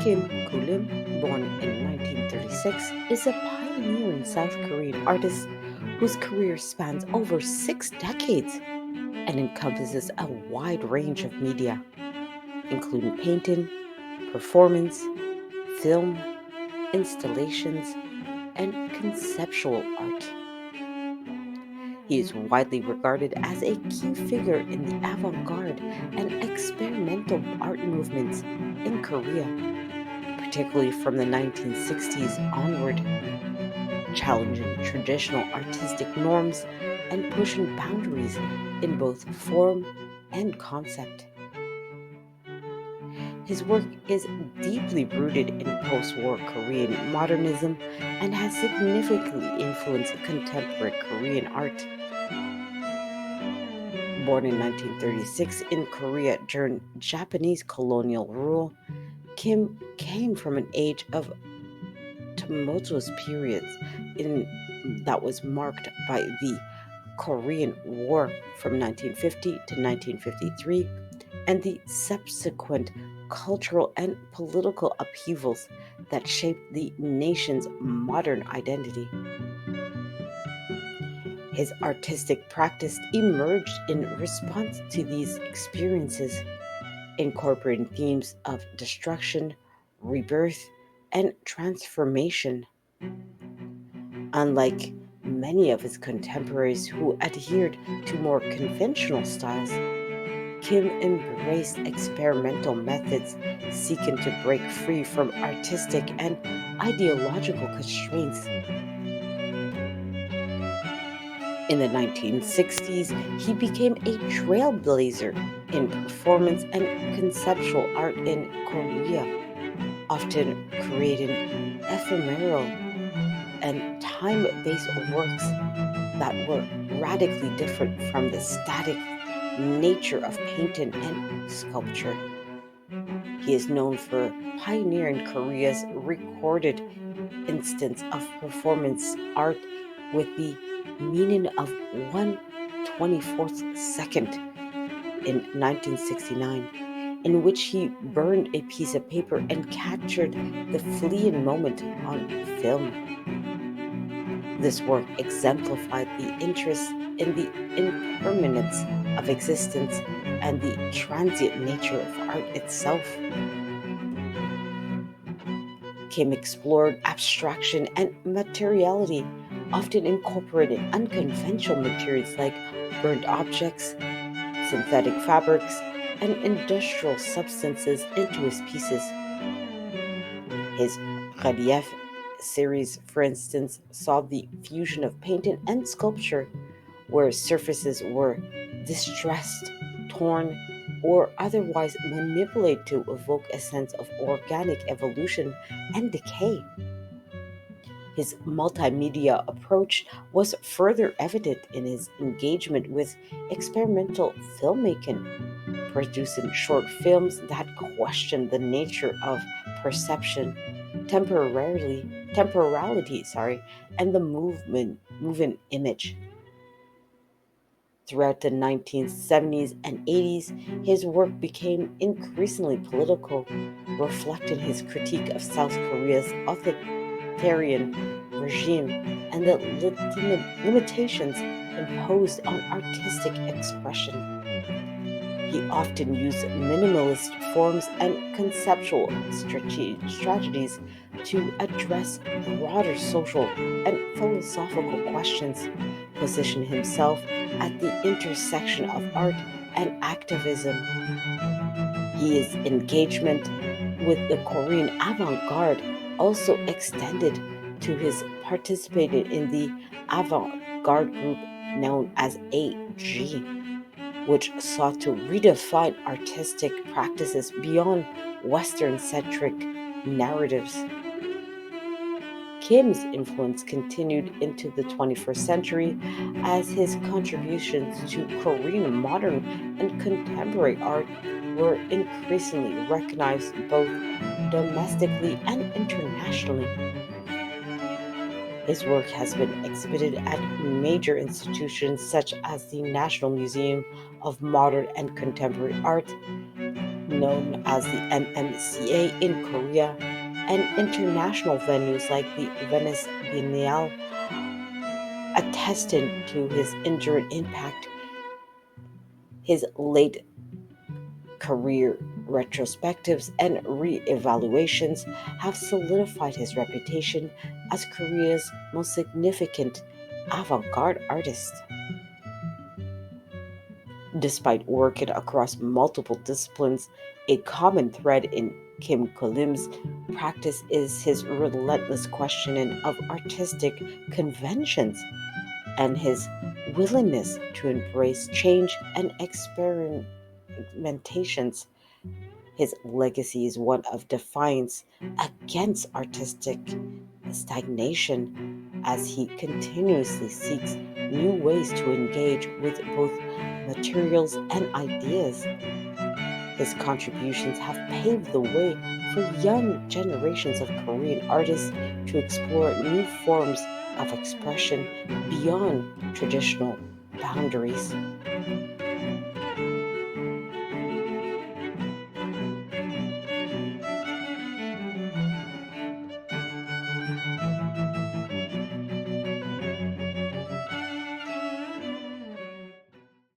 Kim Kulim, born in 1936, is a pioneering South Korean artist whose career spans over 6 decades and encompasses a wide range of media, including painting, performance, film, installations, and conceptual art. He is widely regarded as a key figure in the avant garde and experimental art movements in Korea, particularly from the 1960s onward, challenging traditional artistic norms and pushing boundaries in both form and concept. His work is deeply rooted in post war Korean modernism and has significantly influenced contemporary Korean art. Born in 1936 in Korea during Japanese colonial rule, Kim came from an age of tumultuous periods in that was marked by the Korean War from 1950 to 1953 and the subsequent cultural and political upheavals that shaped the nation's modern identity. His artistic practice emerged in response to these experiences, incorporating themes of destruction, rebirth, and transformation. Unlike many of his contemporaries who adhered to more conventional styles, Kim embraced experimental methods seeking to break free from artistic and ideological constraints. In the 1960s, he became a trailblazer in performance and conceptual art in Korea, often creating ephemeral and time based works that were radically different from the static nature of painting and sculpture. He is known for pioneering Korea's recorded instance of performance art with the meaning of 1/24th second in 1969, in which he burned a piece of paper and captured the fleeting moment on film. This work exemplified the interest in the impermanence of existence and the transient nature of art itself. Kim explored abstraction and materiality, often incorporating unconventional materials like burnt objects, synthetic fabrics, and industrial substances into his pieces. His relief series, for instance, saw the fusion of painting and sculpture, where surfaces were distressed, torn, or otherwise manipulated to evoke a sense of organic evolution and decay. His multimedia approach was further evident in his engagement with experimental filmmaking, producing short films that questioned the nature of perception, temporality, and the moving image. Throughout the 1970s and 80s, his work became increasingly political, reflecting his critique of South Korea's authoritarian regime and the limitations imposed on artistic expression. He often used minimalist forms and conceptual strategies to address broader social and philosophical questions, positioning himself at the intersection of art and activism. His engagement with the Korean avant-garde also extended to his participating in the avant-garde group known as AG, which sought to redefine artistic practices beyond Western-centric narratives. Kim's influence continued into the 21st century as his contributions to Korean modern and contemporary art were increasingly recognized both domestically and internationally. His work has been exhibited at major institutions such as the National Museum of Modern and Contemporary Art, known as the MMCA in Korea, and international venues like the Venice Biennale attested to his enduring impact. His late career retrospectives and re-evaluations have solidified his reputation as Korea's most significant avant-garde artist. Despite working across multiple disciplines, a common thread in Kim Kulim's practice is his relentless questioning of artistic conventions and his willingness to embrace change and experimentations. His legacy is one of defiance against artistic stagnation as he continuously seeks new ways to engage with both materials and ideas. His contributions have paved the way for young generations of Korean artists to explore new forms of expression beyond traditional boundaries.